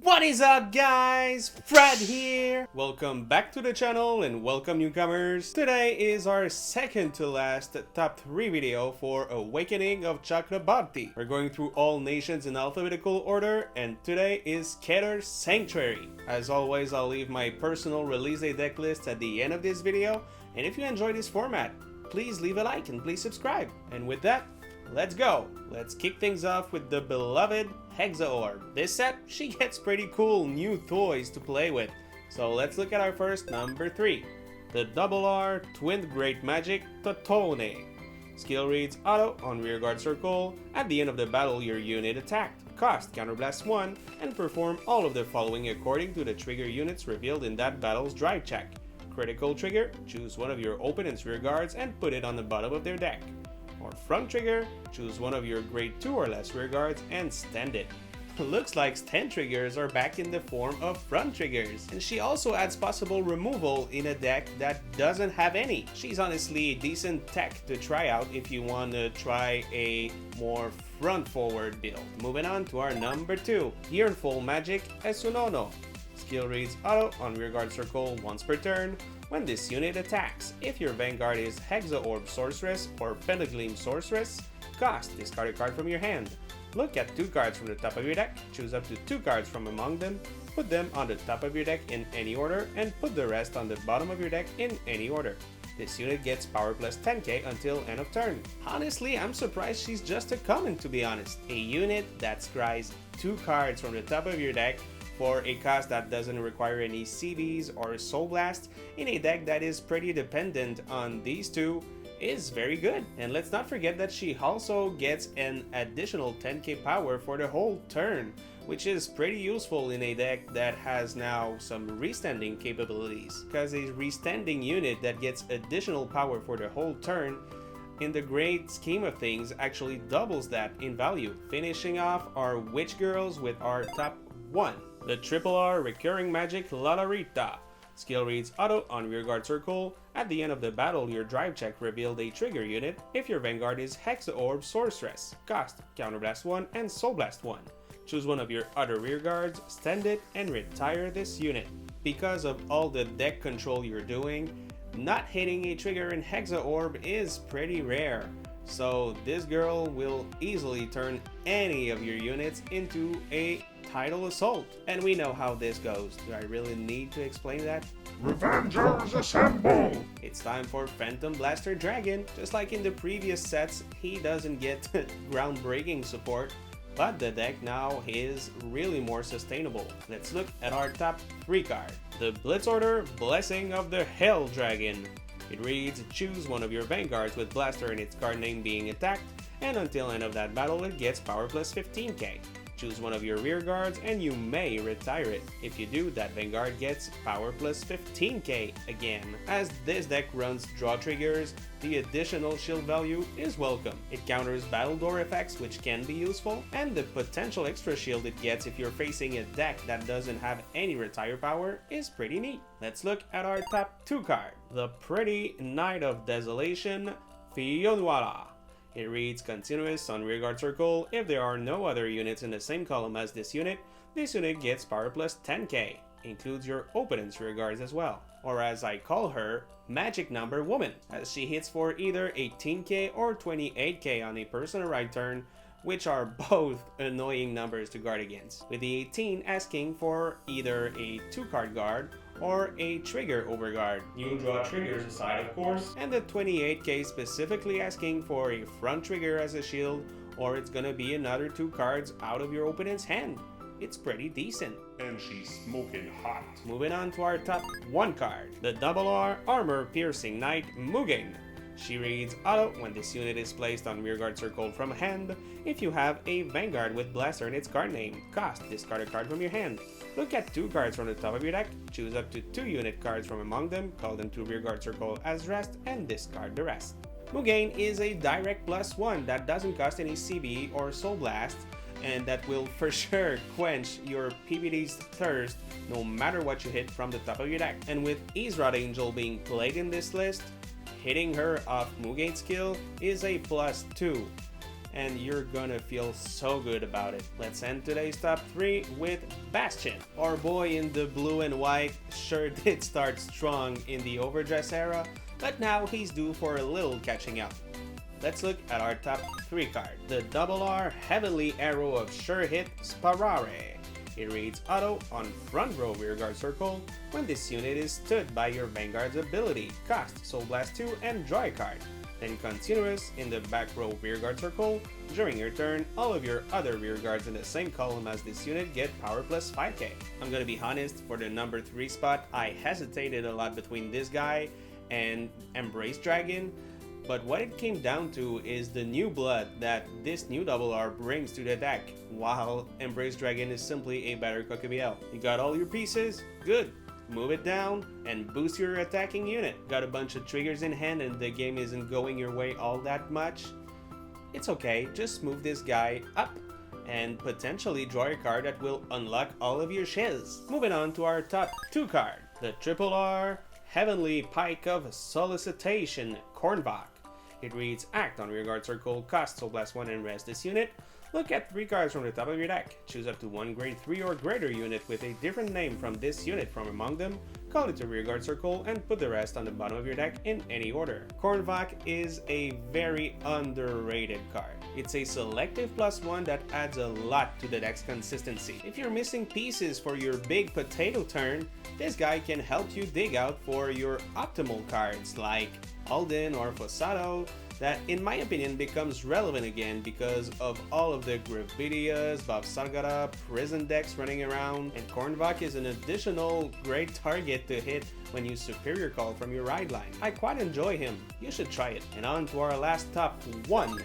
What is up, guys? Phrad here! Welcome back to the channel and welcome newcomers. Today is our second to last top 3 video for Awakening of Chakrabarthi. We're going through all nations in alphabetical order, and today is Keter Sanctuary. As always, I'll leave my personal release day deck list at the end of this video, and if you enjoy this format, please leave a like and please subscribe. And with that, let's go! Let's kick things off with the beloved Hexaorb. This set, she gets pretty cool new toys to play with. So let's look at our first number 3. The R Twin Great Magic Totone. Skill reads auto on rearguard circle. At the end of the battle, your unit attacked. Cost counterblast 1 and perform all of the following according to the trigger units revealed in that battle's drive check. Critical trigger, choose one of your opponent's rearguards and put it on the bottom of their deck. Or front trigger, choose one of your grade 2 or less rearguards and stand it. Looks like stand triggers are back in the form of front triggers. And she also adds possible removal in a deck that doesn't have any. She's honestly a decent tech to try out if you want to try a more front forward build. Moving on to our number 2, Earful Magic Esunono. Skill reads auto on rearguard circle once per turn. When this unit attacks, if your Vanguard is Hexaorb Sorceress or Pentagleam Sorceress, cost discard a card from your hand. Look at 2 cards from the top of your deck, choose up to 2 cards from among them, put them on the top of your deck in any order, and put the rest on the bottom of your deck in any order. This unit gets power plus 10k until end of turn. Honestly, I'm surprised she's just a common, to be honest. A unit that scries 2 cards from the top of your deck for a cost that doesn't require any CBs or Soul Blast in a deck that is pretty dependent on these two is very good. And let's not forget that she also gets an additional 10k power for the whole turn, which is pretty useful in a deck that has now some restanding capabilities, because a restanding unit that gets additional power for the whole turn in the great scheme of things actually doubles that in value. Finishing off our Witch Girls with our top 1. The R Recurring Magic Lalarita. Skill reads auto on rearguard circle. At the end of the battle, your drive check revealed a trigger unit if your Vanguard is Hexaorb Sorceress. Cost counterblast 1 and Soul Blast 1. Choose one of your other rearguards, stand it, and retire this unit. Because of all the deck control you're doing, not hitting a trigger in Hexaorb is pretty rare. So this girl will easily turn any of your units into a tidal assault. And we know how this goes. Do I really need to explain that? Revengers assemble! It's time for Phantom Blaster Dragon. Just like in the previous sets, he doesn't get groundbreaking support, but the deck now is really more sustainable. Let's look at our top 3 card. The Blitz Order Blessing of the Hell Dragon. It reads, choose one of your Vanguards with Blaster in its card name being attacked, and until end of that battle it gets power plus 15k. Choose one of your rearguards and you may retire it. If you do, that Vanguard gets power plus 15k again. As this deck runs draw triggers, the additional shield value is welcome. It counters battle door effects, which can be useful, and the potential extra shield it gets if you're facing a deck that doesn't have any retire power is pretty neat. Let's look at our top 2 card. The pretty Knight of Desolation, Fionnuala. It reads continuous on rearguard circle. If there are no other units in the same column as this unit gets power plus 10k. Includes your opponent's rearguards as well. Or as I call her, Magic Number Woman, as she hits for either 18k or 28k on a personal right turn, which are both annoying numbers to guard against, with the 18 asking for either a 2-card guard or a trigger overguard. You draw triggers aside, of course, and the 28k specifically asking for a front trigger as a shield, or it's gonna be another 2 cards out of your opponent's hand. It's pretty decent. And she's smoking hot. Moving on to our top 1 card, the R Armor Piercing Knight Mugen. She reads auto when this unit is placed on rearguard circle from hand. If you have a Vanguard with Blaster in its card name, cost discard a card from your hand. Look at 2 cards from the top of your deck, choose up to 2 unit cards from among them, call them to rearguard circle as rest, and discard the rest. Mugen is a direct +1 that doesn't cost any CB or Soul Blast, and that will for sure quench your PvD's thirst no matter what you hit from the top of your deck. And with Ezrod Angel being played in this list, hitting her off Mugen's skill is a +2. and you're gonna feel so good about it. Let's end today's top 3 with Bastion. Our boy in the blue and white sure did start strong in the Overdress era, but now he's due for a little catching up. Let's look at our top 3 card. The RR Heavenly Arrow of Sure Hit Sparare. It reads auto on front row rearguard circle when this unit is stood by your Vanguard's ability, cost Soul Blast 2 and draw a card. Then continuous in the back row rearguard circle. During your turn, all of your other rearguards in the same column as this unit get power plus 5k. I'm gonna be honest, for the number 3 spot, I hesitated a lot between this guy and Embrace Dragon. But what it came down to is the new blood that this new RR brings to the deck, while Embrace Dragon is simply a better Coquebel. You got all your pieces? Good! Move it down and boost your attacking unit. Got a bunch of triggers in hand and the game isn't going your way all that much? It's okay, just move this guy up and potentially draw a card that will unlock all of your shiz. Moving on to our top 2 card, the RR Heavenly Pike of Solicitation Cornbach. It reads act on rearguard circle, cost Soul Blast 1 and rest this unit. Look at 3 cards from the top of your deck. Choose up to 1 grade 3 or greater unit with a different name from this unit from among them, call it to rearguard circle, and put the rest on the bottom of your deck in any order. Cornbach is a very underrated card. It's a selective +1 that adds a lot to the deck's consistency. If you're missing pieces for your big potato turn, this guy can help you dig out for your optimal cards like Alden or Fosato, that in my opinion becomes relevant again because of all of the Gravidias, Bob Sargara, prison decks running around, and Cornbach is an additional great target to hit when you superior call from your ride line. I quite enjoy him, you should try it. And on to our last top 1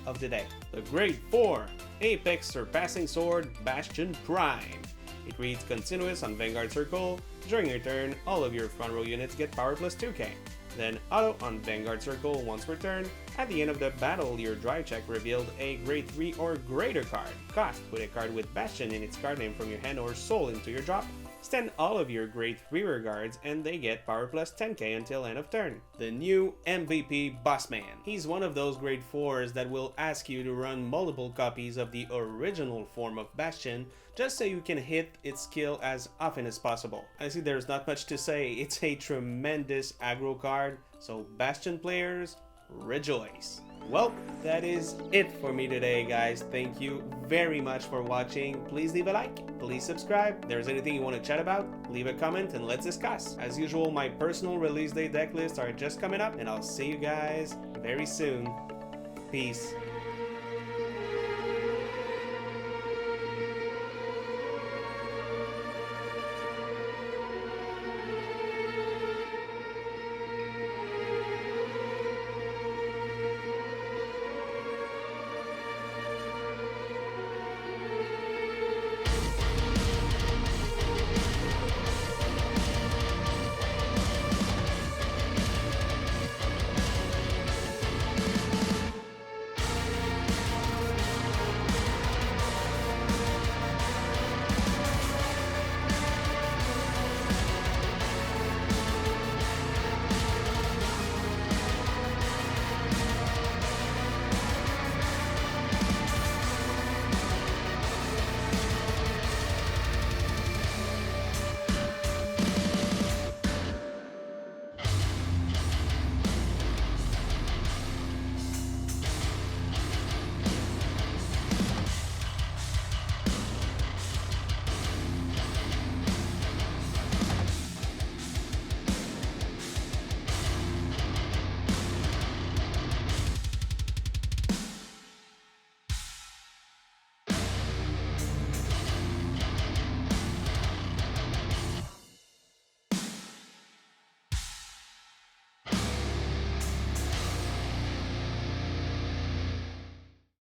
of the day, the grade 4 Apex Surpassing Sword Bastion Prime. It reads continuous on Vanguard Circle. During your turn, all of your front row units get power plus 2k. Then auto on Vanguard Circle once per turn. At the end of the battle, your drive check revealed a grade 3 or greater card. Cost, put a card with Bastion in its card name from your hand or soul into your drop. Stand all of your grade 3 rearguards and they get power plus 10k until end of turn. The new MVP Bossman. He's one of those grade 4s that will ask you to run multiple copies of the original form of Bastion just so you can hit its skill as often as possible. I see there's not much to say, it's a tremendous aggro card, so Bastion players, rejoice. Well, that is it for me today, guys. Thank you very much for watching. Please leave a like, please subscribe. If there's anything you want to chat about, leave a comment and let's discuss. As usual, my personal release day deck lists are just coming up, and I'll see you guys very soon. Peace.